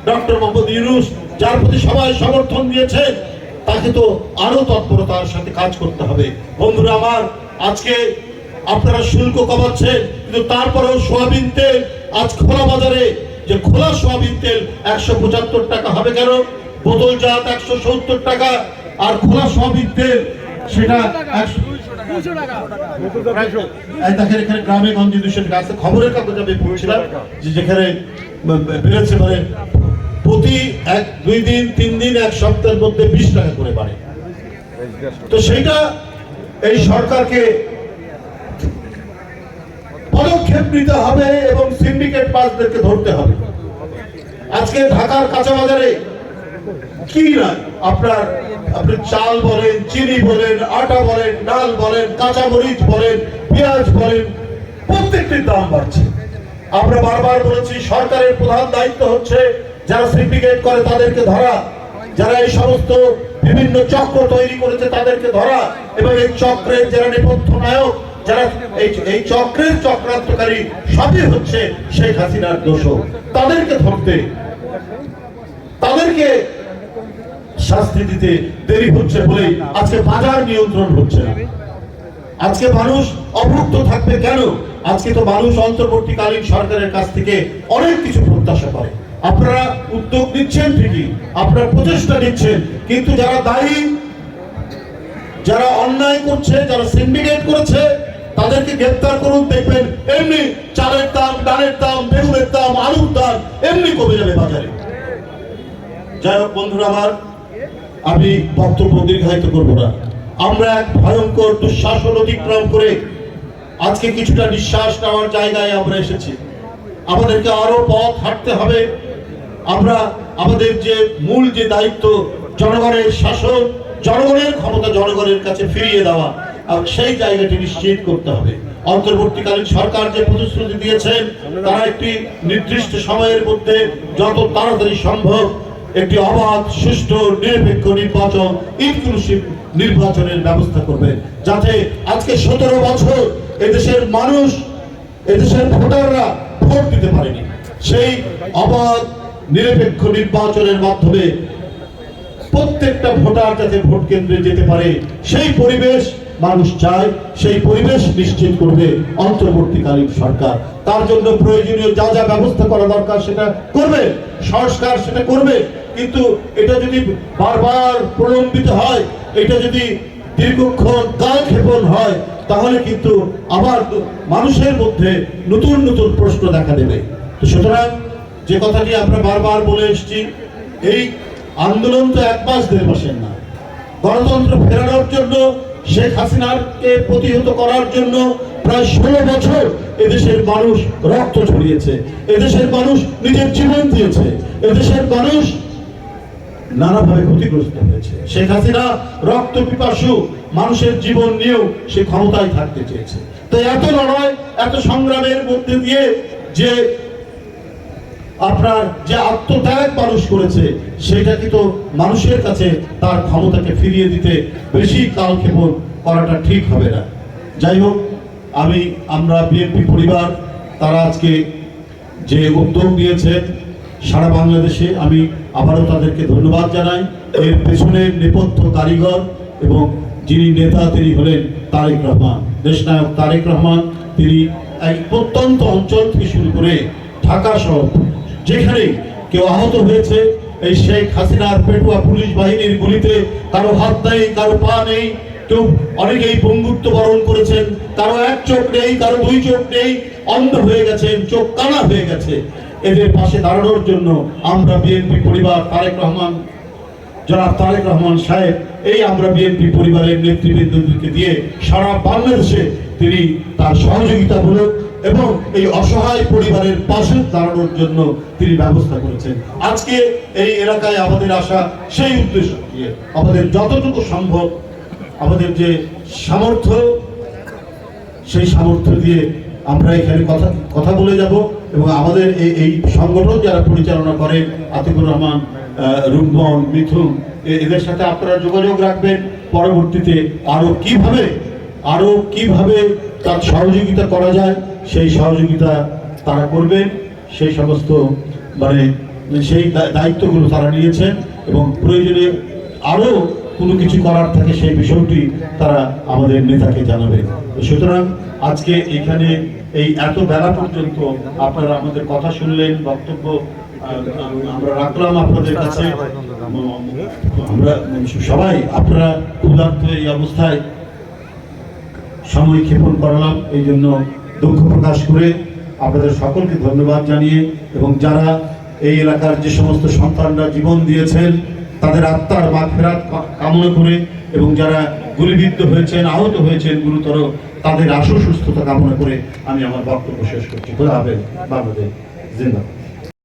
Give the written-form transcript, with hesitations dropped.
Doctor Mohammad Yunus, যার প্রতি সবাই সমর্থন দিয়েছেন, তাকে তো আরো তৎপরতার সাথে কাজ করতে হবে। বন্ধুরা আমার, আজকে আপনারা শুল্ক কমাচ্ছেন, কিন্তু তারপরেও সোয়াবিন তেল আজ খোলা বাজারে, যে খোলা সোয়াবিন তেল 175 টাকা হবে কেন? বোতলজাত 170 টাকা, আর খোলা সোয়াবিন তেল সেটা 200 টাকা। দেখেন এখানে গ্রামে গঞ্জে 200 টাকা আছে। খবরের কাগজে আমি পড়ছিলাম যে যেখানে বেড়েছে, মানে প্রতি 2 দিন 3 দিন 1 সপ্তাহের মধ্যে 20 টাকা করে বাড়ে। তো সেইটা এই সরকারকে পদক্ষেপ নিতে হবে এবং সিন্ডিকেট বাসদেরকে ধরতে হবে। আজকে ঢাকার কাঁচা বাজারে কি না আপনি চাল বলেন, চিনি বলেন, আটা বলেন, ডাল বলেন, কাঁচা মরিচ বলেন, পেঁয়াজ বলেন, প্রত্যেকটির দাম বাড়ছে। আমরা বারবার বলেছি সরকারের প্রধান দায়িত্ব হচ্ছে যারা সিন্ডিকেট করে তাদেরকে ধরা, যারা এই সমস্ত বিভিন্ন চক্র তৈরি করেছে তাদেরকে ধরা, এবং এই চক্রের যারা নেপথ্য নায়ক, যারা এই চক্রের চক্রান্তকারী, সবই হচ্ছে শেখ হাসিনার দোষ। তাদেরকে ধরতে, তাদেরকে শাস্তি দিতে দেরি হচ্ছে বলেই আজকে বাজার নিয়ন্ত্রণ হচ্ছে না। আজকে মানুষ অভুক্ত থাকবে কেন? আজকে তো মানুষ অন্তর্বর্তীকালীন সরকারের কাছ থেকে অনেক কিছু প্রত্যাশা করে। আপনারা উদ্যোগ নিচ্ছেন ঠিকই, আপনারা প্রচেষ্টা নিচ্ছেন, কিন্তু যারা দায়ী, যারা অন্যায় করছে, যারা সিন্ডিকেট করেছে, তাদেরকে গ্রেফতার করুন। দেখবেন এমনি চালের দাম, ডালের দাম, বেগুনের দাম, আলুর দাম এমনি কমে যাবে বাজারে। যাই হোক বন্ধুরা আমার, আমি বক্তব্য দীর্ঘায়িত করব না। আমরা এক ভয়ঙ্কর দুঃশাসন অতিক্রম করে আজকে কিছুটা নিঃশ্বাস নেওয়ার জায়গায় আমরা এসেছি। আমাদেরকে আরো পথ হাঁটতে হবে। আমরা আমাদের যে মূল যে দায়িত্ব, জনগণের শাসন, জনগণের ক্ষমতা জনগণের কাছে ফিরিয়ে দেওয়া, সেই জায়গাটি নিশ্চিত করতে হবে। অন্তর্বর্তীকালীন সরকার যে প্রতিশ্রুতি দিয়েছেন, তারা একটি নির্দিষ্ট সময়ের মধ্যে যত তাড়াতাড়ি সম্ভব একটি অবাধ, সুষ্ঠু, নিরপেক্ষ নির্বাচন, ইনক্লুসিভ নির্বাচনের ব্যবস্থা করবে, যাতে আজকে 17 বছর এদেশের মানুষ, এদেশের ভোটাররা ভোট দিতে পারেনি, সেই অবাধ নিরপেক্ষ নির্বাচনের মাধ্যমে প্রত্যেকটা ভোটার যাতে ভোট কেন্দ্রে যেতে পারে, সেই পরিবেশ মানুষ চায়। সেই পরিবেশ নিশ্চিত করবে অন্তর্বর্তীকালীন সরকার। তার জন্য প্রয়োজনীয় যা যা ব্যবস্থা করা দরকার সেটা করবে, সংস্কার সেটা করবে। কিন্তু এটা যদি বারবার প্রলম্বিত হয়, এটা যদি দীর্ঘক্ষণ কালক্ষেপণ হয়, তাহলে কিন্তু আবার মানুষের মধ্যে নতুন নতুন প্রশ্ন দেখা দেবে। তো সুতরাং যে কথাটি আমরা বারবার বলে এসেছি, এই আন্দোলন তো 1 মাস 1.5 মাসের না। গণতন্ত্র ফেরানোর জন্য, শেখ হাসিনাকে প্রতিহত করার জন্য প্রায় 16 বছর এদেশের মানুষ রক্ত ঝরিয়েছে, এদেশের মানুষ নিজের জীবন দিয়েছে, এদেশের মানুষ নানাভাবে ক্ষতিগ্রস্ত হয়েছে। শেখ হাসিনা রক্ত পিপাসু মানুষের জীবন নিয়েও সে ক্ষমতায় থাকতে চেয়েছে। তো এত লড়াই, এত সংগ্রামের মধ্যে দিয়ে যে আপনার যে আত্মত্যাগ মানুষ করেছে, সেটা কিন্তু মানুষের কাছে তার ক্ষমতাকে ফিরিয়ে দিতে বেশি কালক্ষেপণ করাটা ঠিক হবে না। যাই হোক, আমরা বিএনপি পরিবার তারা আজকে যে উদ্যোগ নিয়েছেন সারা বাংলাদেশে, আমি আবারও তাদেরকে ধন্যবাদ জানাই। এর পেছনের নেপথ্য কারিগর এবং যিনি নেতা, তিনি হলেন তারেক রহমান, দেশনায়ক তারেক রহমান। তিনি এক প্রত্যন্ত অঞ্চল থেকে শুরু করে ঢাকা শহর, যেখানে কেউ আহত হয়েছে এই শেখ হাসিনার পেটুয়া পুলিশ বাহিনীর গুলিতে, কারো হাত নেই, কারো পা নেই, কেউ অনেকেই বঙ্গুত্ব বরণ করেছেন, কারো 1 চোখ নেই, কারো 2 চোখ নেই, অন্ধ হয়ে গেছেন, চোখ কানা হয়ে গেছে। এদের পাশে দাঁড়ানোর জন্য আমরা বিএনপি পরিবার, জনাব তারেক রহমান সাহেব, এই আমরা বিএনপি পরিবারের নেতৃবৃন্দকে দিয়ে সারা বাংলাদেশে তিনি তার সহযোগিতা মূলক এবং এই অসহায় পরিবারের পাশে দাঁড়ানোর জন্য তিনি ব্যবস্থা করেছেন। আজকে এই এলাকায় আমাদের আসা সেই উদ্দেশ্য দিয়ে আমাদের যতটুকু সম্ভব, আমাদের যে সামর্থ্য, সেই সামর্থ্য দিয়ে আমরা এখানে কথা বলে যাব। এবং আমাদের এই সংগঠন যারা পরিচালনা করে, আতিকুর রহমান, রুম্মন, মিথুন, এদের সাথে আপনারা যোগাযোগ রাখবেন। পরবর্তীতে আরো কিভাবে তার সহযোগিতা করা যায়, সেই সহযোগিতা তারা করবেন। সেই সমস্ত সেই দায়িত্বগুলো তারা নিয়েছেন এবং প্রয়োজনে আরও কোনো কিছু করার থাকে সেই বিষয়টি তারা আমাদের নেতাকে জানাবে। সুতরাং আজকে এখানে এই এত বেলা পর্যন্ত আপনারা আমাদের কথা শুনলেন, বক্তব্য আমরা রাখলাম আপনাদের কাছে। আমরা সবাই আপনারা ক্ষুধার্ত এই অবস্থায় সময় ক্ষেপণ করলাম, এই জন্য দুঃখ প্রকাশ করে আপনাদের সকলকে ধন্যবাদ জানিয়ে এবং যারা এই এলাকার যে সমস্ত সন্তানরা জীবন দিয়েছেন তাদের আত্মার মাগফিরাত কামনা করে এবং যারা গুলিবিদ্ধ হয়েছেন, আহত হয়েছেন গুরুতর, তাদের আশু সুস্থতা কামনা করে আমি আমার বক্তব্য শেষ করছি। খোদা হাফেজ। বাংলাদেশ জিন্দাবাদ।